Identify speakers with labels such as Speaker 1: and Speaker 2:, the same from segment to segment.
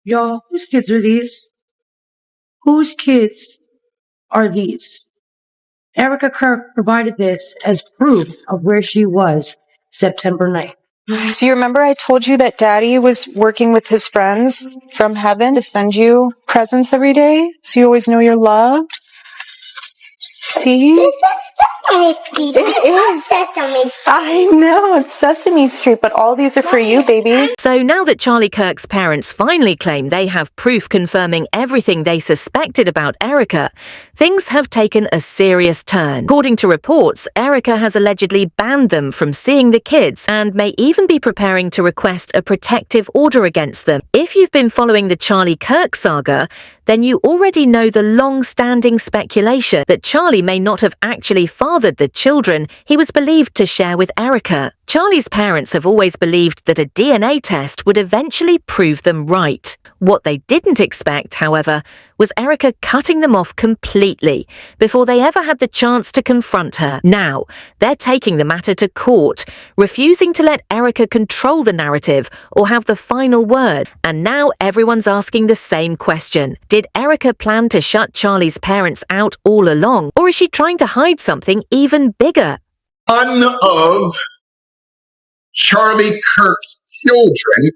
Speaker 1: Y'all, whose kids are these? Whose kids are these? Erika Kirk provided this as proof of where she was September 9th.
Speaker 2: So you remember I told you that Daddy was working with his friends from heaven to send you presents every day so you always know you're loved? See?
Speaker 3: This is Sesame Street.
Speaker 2: It is.
Speaker 3: Sesame Street.
Speaker 2: I know, it's Sesame Street, but all these are for you, baby.
Speaker 4: So now that Charlie Kirk's parents finally claim they have proof confirming everything they suspected about Erika, things have taken a serious turn. According to reports, Erika has allegedly banned them from seeing the kids and may even be preparing to request a protective order against them. If you've been following the Charlie Kirk saga, then you already know the long-standing speculation that Charlie may not have actually fathered the children he was believed to share with Erika. Charlie's parents have always believed that a DNA test would eventually prove them right. What they didn't expect, however, was Erika cutting them off completely before they ever had the chance to confront her. Now, they're taking the matter to court, refusing to let Erika control the narrative or have the final word. And now everyone's asking the same question. Did Erika plan to shut Charlie's parents out all along, or is she trying to hide something even bigger?
Speaker 5: One of Charlie Kirk's children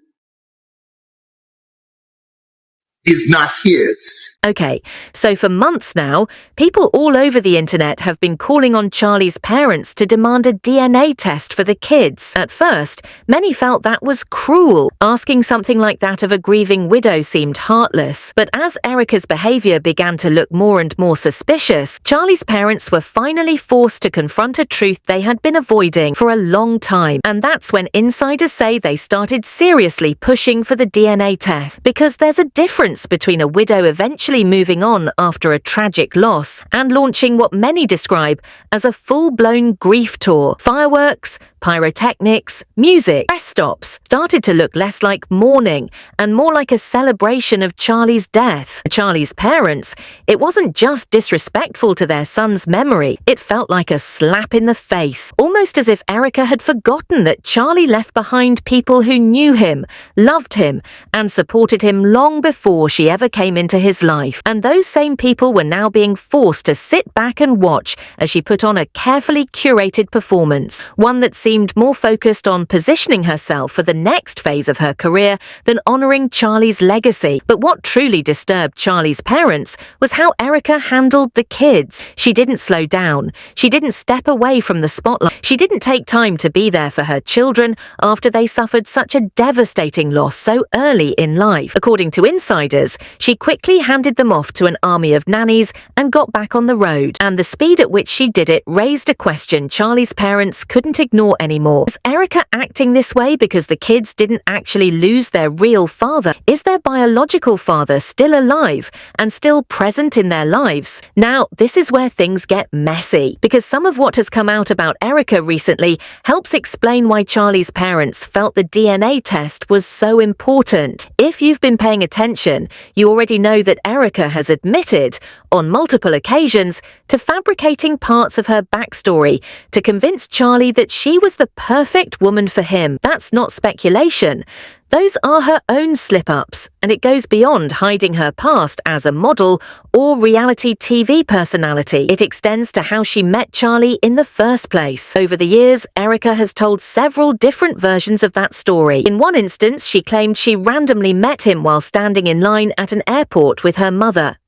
Speaker 5: is not his.
Speaker 4: Okay, so for months now, people all over the internet have been calling on Charlie's parents to demand a DNA test for the kids. At first, many felt that was cruel. Asking something like that of a grieving widow seemed heartless. But as Erika's behavior began to look more and more suspicious, Charlie's parents were finally forced to confront a truth they had been avoiding for a long time. And that's when insiders say they started seriously pushing for the DNA test. Because there's a difference between a widow eventually moving on after a tragic loss and launching what many describe as a full-blown grief tour. Fireworks, pyrotechnics, music, rest stops started to look less like mourning and more like a celebration of Charlie's death. For Charlie's parents, it wasn't just disrespectful to their son's memory, it felt like a slap in the face, almost as if Erika had forgotten that Charlie left behind people who knew him, loved him, and supported him long before she ever came into his life. And those same people were now being forced to sit back and watch as she put on a carefully curated performance, one that seemed more focused on positioning herself for the next phase of her career than honoring Charlie's legacy. But what truly disturbed Charlie's parents was how Erika handled the kids. She didn't slow down. She didn't step away from the spotlight. She didn't take time to be there for her children after they suffered such a devastating loss so early in life. According to insiders, she quickly handed them off to an army of nannies and got back on the road. And the speed at which she did it raised a question Charlie's parents couldn't ignore anymore. Was Erika acting this way because the kids didn't actually lose their real father? Is their biological father still alive and still present in their lives? Now, this is where things get messy, because some of what has come out about Erika recently helps explain why Charlie's parents felt the DNA test was so important. If you've been paying attention, you already know that Erika has admitted, on multiple occasions, to fabricating parts of her backstory to convince Charlie that she was the perfect woman for him. That's not speculation. Those are her own slip-ups, and it goes beyond hiding her past as a model or reality TV personality. It extends to how she met Charlie in the first place. Over the years, Erika has told several different versions of that story. In one instance, she claimed she randomly met him while standing in line at an airport with her mother.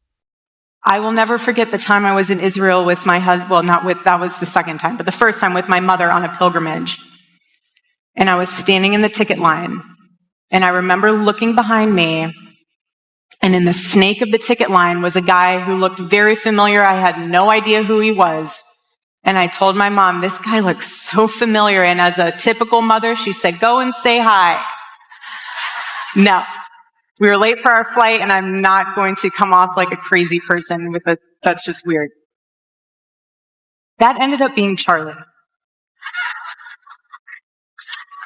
Speaker 6: I will never forget the time I was in Israel with my husband, well, that was the second time, but the first time with my mother on a pilgrimage. And I was standing in the ticket line. And I remember looking behind me, and in the snake of the ticket line was a guy who looked very familiar. I had no idea who he was. And I told my mom, this guy looks so familiar. And as a typical mother, she said, go and say hi. No. We were late for our flight, and I'm not going to come off like a crazy person that's just weird. That ended up being Charlie.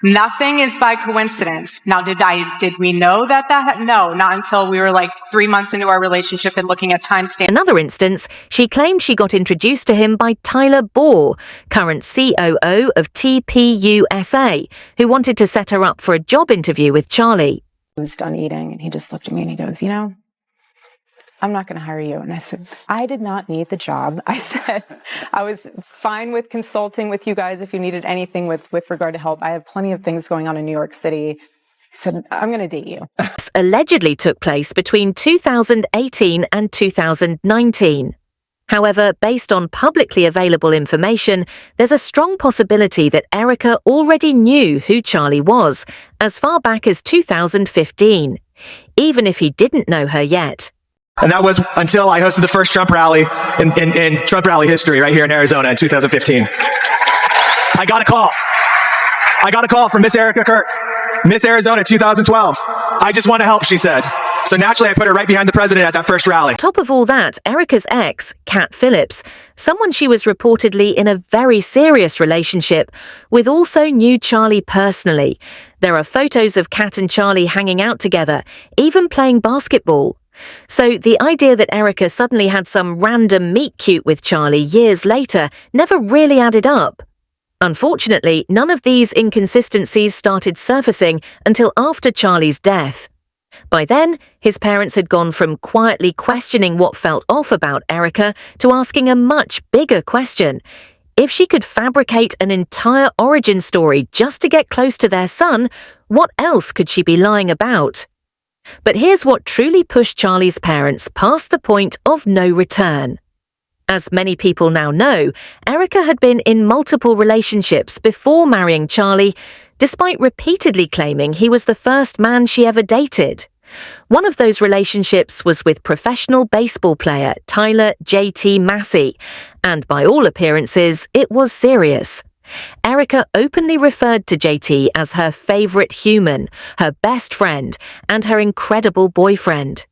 Speaker 6: Nothing is by coincidence. Now, did we know that? No, not until we were like 3 months into our relationship and looking at timestamps.
Speaker 4: Another instance, she claimed she got introduced to him by Tyler Bohr, current COO of TPUSA, who wanted to set her up for a job interview with Charlie.
Speaker 2: was done eating, and he just looked at me and he goes, I'm not going to hire you. And I said, I did not need the job. I said, I was fine with consulting with you guys if you needed anything with regard to help. I have plenty of things going on in New York City. He said, I'm going to date you.
Speaker 4: Allegedly took place between 2018 and 2019. However, based on publicly available information, there's a strong possibility that Erika already knew who Charlie was as far back as 2015, even if he didn't know her yet.
Speaker 7: And that was until I hosted the first Trump rally in Trump rally history right here in Arizona in 2015. I got a call from Miss Erika Kirk, Miss Arizona 2012. I just want to help, she said. So naturally, I put her right behind the president at that first rally.
Speaker 4: Top of all that, Erika's ex, Kat Phillips, someone she was reportedly in a very serious relationship with, also knew Charlie personally. There are photos of Kat and Charlie hanging out together, even playing basketball. So the idea that Erika suddenly had some random meet-cute with Charlie years later never really added up. Unfortunately, none of these inconsistencies started surfacing until after Charlie's death. By then, his parents had gone from quietly questioning what felt off about Erika to asking a much bigger question. If she could fabricate an entire origin story just to get close to their son, what else could she be lying about? But here's what truly pushed Charlie's parents past the point of no return. As many people now know, Erika had been in multiple relationships before marrying Charlie, despite repeatedly claiming he was the first man she ever dated. One of those relationships was with professional baseball player Tyler JT Massey, and by all appearances, it was serious. Erika openly referred to JT as her favorite human, her best friend, and her incredible boyfriend.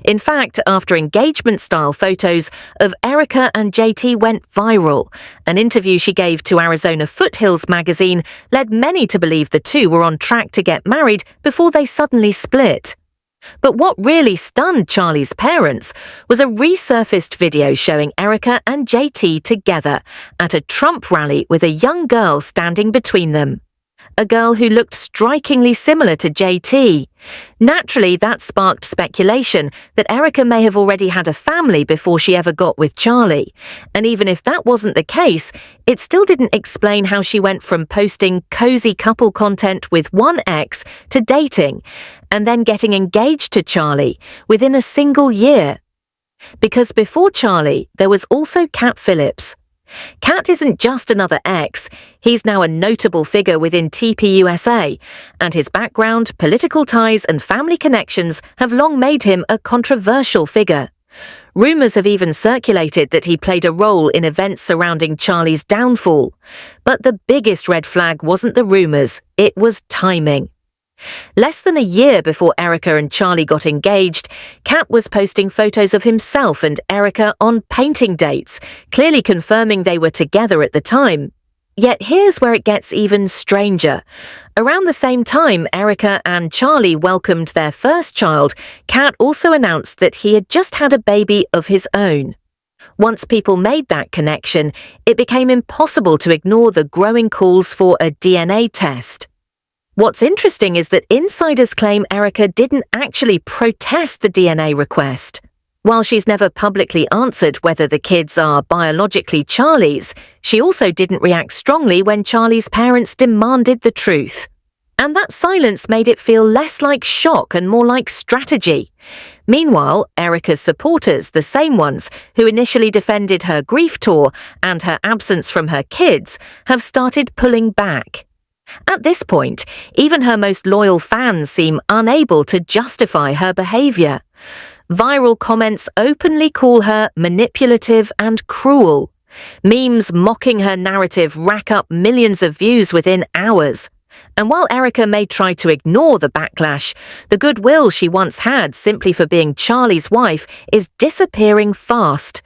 Speaker 4: In fact, after engagement-style photos of Erika and JT went viral, an interview she gave to Arizona Foothills magazine led many to believe the two were on track to get married before they suddenly split. But what really stunned Charlie's parents was a resurfaced video showing Erika and JT together at a Trump rally with a young girl standing between them. A girl who looked strikingly similar to JT. Naturally, that sparked speculation that Erika may have already had a family before she ever got with Charlie. And even if that wasn't the case, it still didn't explain how she went from posting cozy couple content with one ex to dating, and then getting engaged to Charlie within a single year. Because before Charlie, there was also Kat Phillips. Kat isn't just another ex, he's now a notable figure within TPUSA, and his background, political ties and family connections have long made him a controversial figure. Rumours have even circulated that he played a role in events surrounding Charlie's downfall. But the biggest red flag wasn't the rumours, it was timing. Less than a year before Erika and Charlie got engaged, Kat was posting photos of himself and Erika on painting dates, clearly confirming they were together at the time. Yet here's where it gets even stranger. Around the same time Erika and Charlie welcomed their first child, Kat also announced that he had just had a baby of his own. Once people made that connection, it became impossible to ignore the growing calls for a DNA test. What's interesting is that insiders claim Erika didn't actually protest the DNA request. While she's never publicly answered whether the kids are biologically Charlie's, she also didn't react strongly when Charlie's parents demanded the truth. And that silence made it feel less like shock and more like strategy. Meanwhile, Erika's supporters, the same ones who initially defended her grief tour and her absence from her kids, have started pulling back. At this point, even her most loyal fans seem unable to justify her behaviour. Viral comments openly call her manipulative and cruel. Memes mocking her narrative rack up millions of views within hours. And while Erika may try to ignore the backlash, the goodwill she once had simply for being Charlie's wife is disappearing fast.